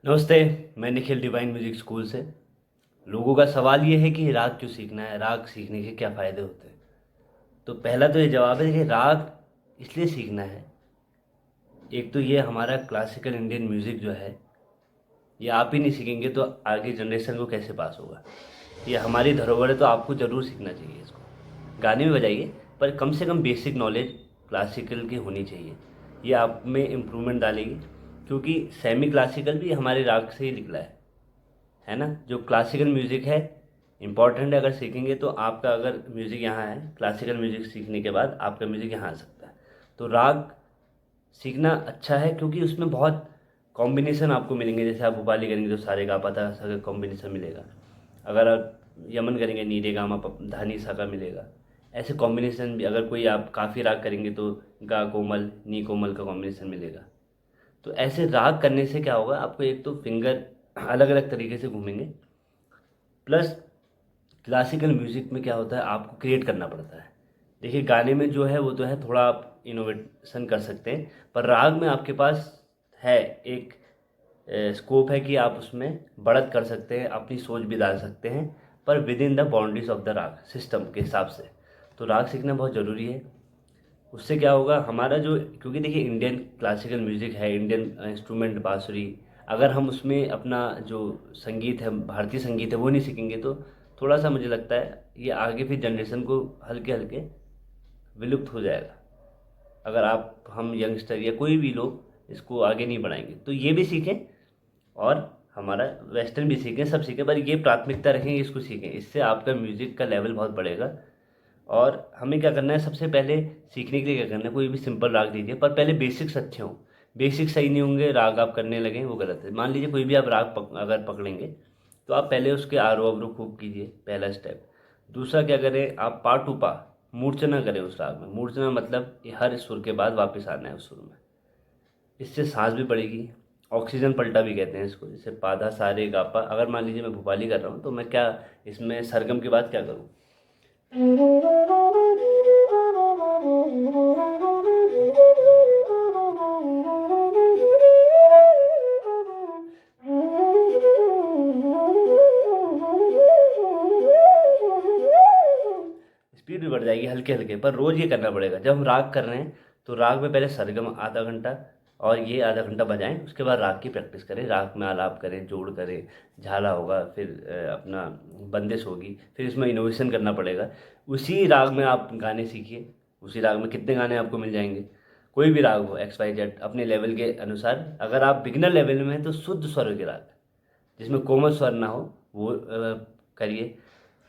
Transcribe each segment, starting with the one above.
नमस्ते। मैं Nikhil divine music school से। लोगों का सवाल ये है कि राग क्यों सीखना है, राग सीखने के क्या फ़ायदे होते हैं। तो पहला तो ये जवाब है कि राग इसलिए सीखना है। एक तो ये हमारा क्लासिकल इंडियन म्यूज़िक जो है, ये आप ही नहीं सीखेंगे तो आगे जनरेशन को कैसे पास होगा। ये हमारी धरोहर है, तो आपको ज़रूर सीखना चाहिए इसको। गाने में बजाइए, पर कम से कम बेसिक नॉलेज क्लासिकल की होनी चाहिए। ये आप में इम्प्रूवमेंट डालेगी, क्योंकि सेमी क्लासिकल भी हमारे राग से ही निकला है ना। जो क्लासिकल म्यूज़िक है इम्पॉर्टेंट है, अगर सीखेंगे तो आपका अगर म्यूज़िक यहाँ है, क्लासिकल म्यूज़िक सीखने के बाद आपका म्यूज़िक यहाँ आ सकता है। तो राग सीखना अच्छा है, क्योंकि उसमें बहुत कॉम्बिनेशन आपको मिलेंगे। जैसे आप भोपाली करेंगे तो सारे गा पा धा सा का कॉम्बिनेशन मिलेगा। अगर आप यमन करेंगे नी रे गा मा धा नी सा का मिलेगा। ऐसे कॉम्बिनेशन भी, अगर कोई आप काफ़ी राग करेंगे तो गा कोमल नी कोमल का कॉम्बिनेशन मिलेगा। तो ऐसे राग करने से क्या होगा, आपको एक तो फिंगर अलग अलग तरीके से घूमेंगे, प्लस क्लासिकल म्यूज़िक में क्या होता है, आपको क्रिएट करना पड़ता है। देखिए गाने में जो है वो तो है, थोड़ा आप इनोवेशन कर सकते हैं, पर राग में आपके पास है एक स्कोप है कि आप उसमें बढ़त कर सकते हैं, अपनी सोच भी डाल सकते हैं, पर with in the boundaries of the राग सिस्टम के हिसाब से। तो राग सीखना बहुत ज़रूरी है। उससे क्या होगा हमारा जो, क्योंकि देखिए इंडियन क्लासिकल म्यूज़िक है, इंडियन इंस्ट्रूमेंट बांसुरी, अगर हम उसमें अपना जो संगीत है, भारतीय संगीत है, वो नहीं सीखेंगे तो थोड़ा सा मुझे लगता है ये आगे फिर जनरेशन को हल्के हल्के विलुप्त हो जाएगा। अगर आप, हम यंगस्टर या कोई भी लोग इसको आगे नहीं बढ़ाएंगे, तो ये भी सीखें और हमारा वेस्टर्न भी सीखें, सब सीखें, पर ये प्राथमिकता रखें, इसको सीखें। इससे आपका म्यूज़िक का लेवल बहुत बढ़ेगा। और हमें क्या करना है, सबसे पहले सीखने के लिए क्या करना है, कोई भी सिंपल राग दीजिए, पर पहले बेसिक्स अच्छे हों। बेसिक सही नहीं होंगे, राग आप करने लगें, वो गलत है। मान लीजिए कोई भी आप राग अगर पकड़ेंगे, तो आप पहले उसके आरोह अवरोह खूब कीजिए, पहला स्टेप। दूसरा क्या करें, आप पा टू पा मूर्छना करें उस राग में। मूर्छना मतलब ये हर सुर के बाद वापस आना है उस सुर में। इससे सांस भी बढ़ेगी। ऑक्सीजन पलटा भी कहते हैं इसको। जैसे पाधा सारे गापा, अगर मान लीजिए मैं भोपाली कर रहा हूँ, तो मैं क्या इसमें सरगम के बाद क्या करूँ। स्पीड भी बढ़ जाएगी हल्के हल्के, पर रोज़ ये करना पड़ेगा। जब हम राग कर रहे हैं तो राग में पहले सरगम आधा घंटा और ये आधा घंटा बजाएं, उसके बाद राग की प्रैक्टिस करें, राग में आलाप करें, जोड़ करें, झाला होगा, फिर अपना बंदिश होगी, फिर इसमें इनोवेशन करना पड़ेगा। उसी राग में आप गाने सीखिए। उसी राग में कितने गाने आपको मिल जाएंगे। कोई भी राग हो, एक्स वाई जेड, अपने लेवल के अनुसार। अगर आप बिगिनर लेवल में हैं तो शुद्ध स्वर के राग जिसमें कोमल स्वर ना हो वो करिए।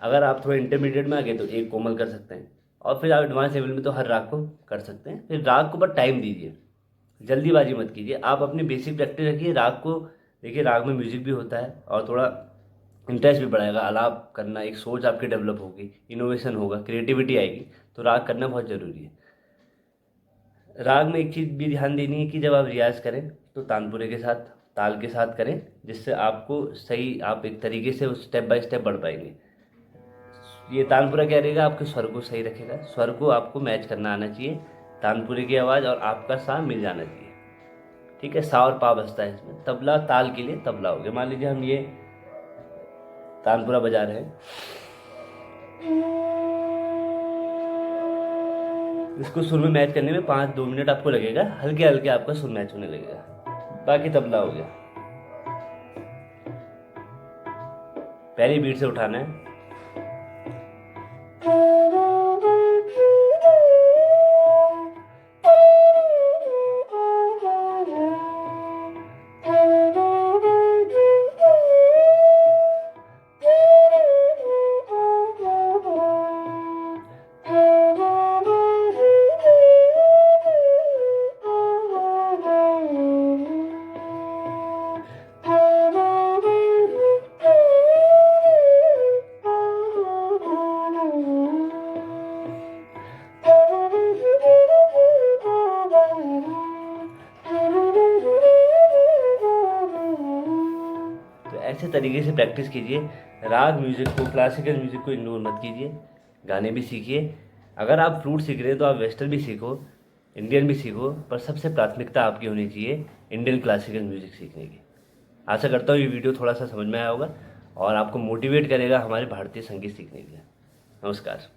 अगर आप थोड़े इंटरमीडिएट में आ गए तो एक कोमल कर सकते हैं, और फिर आप एडवांस लेवल में तो हर राग को कर सकते हैं। फिर राग को बस टाइम दीजिए, जल्दीबाजी मत कीजिए। आप अपनी बेसिक प्रैक्टिस रखिए, राग को देखिए। राग में म्यूजिक भी होता है, और थोड़ा इंटरेस्ट भी बढ़ाएगा, आलाप करना, एक सोच आपकी डेवलप होगी, इनोवेशन होगा, क्रिएटिविटी आएगी। तो राग करना बहुत ज़रूरी है। राग में एक चीज़ भी ध्यान देनी है कि जब आप रियाज़ करें तो तानपुरे के साथ, ताल के साथ करें, जिससे आपको सही, आप एक तरीके से स्टेप बाय स्टेप बढ़ पाएंगे। ये तानपुरा क्या रहेगा, आपके स्वर को सही रखेगा। स्वर को आपको मैच करना आना चाहिए, तानपुरे की आवाज़ और आपका सा मिल जाना चाहिए। ठीक है, सा और पा बजता है इसमें। तबला, ताल के लिए तबला हो गया। मान लीजिए हम ये तानपुरा बजा रहे हैं, इसको सुर में मैच करने में 5-2 मिनट आपको लगेगा, हल्के हल्के आपका सुर मैच होने लगेगा। बाकी तबला हो गया, पहली बीट से उठाना है। तो ऐसे तरीके से प्रैक्टिस कीजिए। राग म्यूज़िक को, क्लासिकल म्यूज़िक को इग्नोर मत कीजिए। गाने भी सीखिए। अगर आप फ्लूट सीख रहे हैं तो आप वेस्टर्न भी सीखो, इंडियन भी सीखो, पर सबसे प्राथमिकता आपकी होनी चाहिए इंडियन क्लासिकल म्यूज़िक सीखने की। आशा करता हूँ ये वीडियो थोड़ा सा समझ में आया होगा और आपको मोटिवेट करेगा हमारे भारतीय संगीत सीखने के लिए। नमस्कार।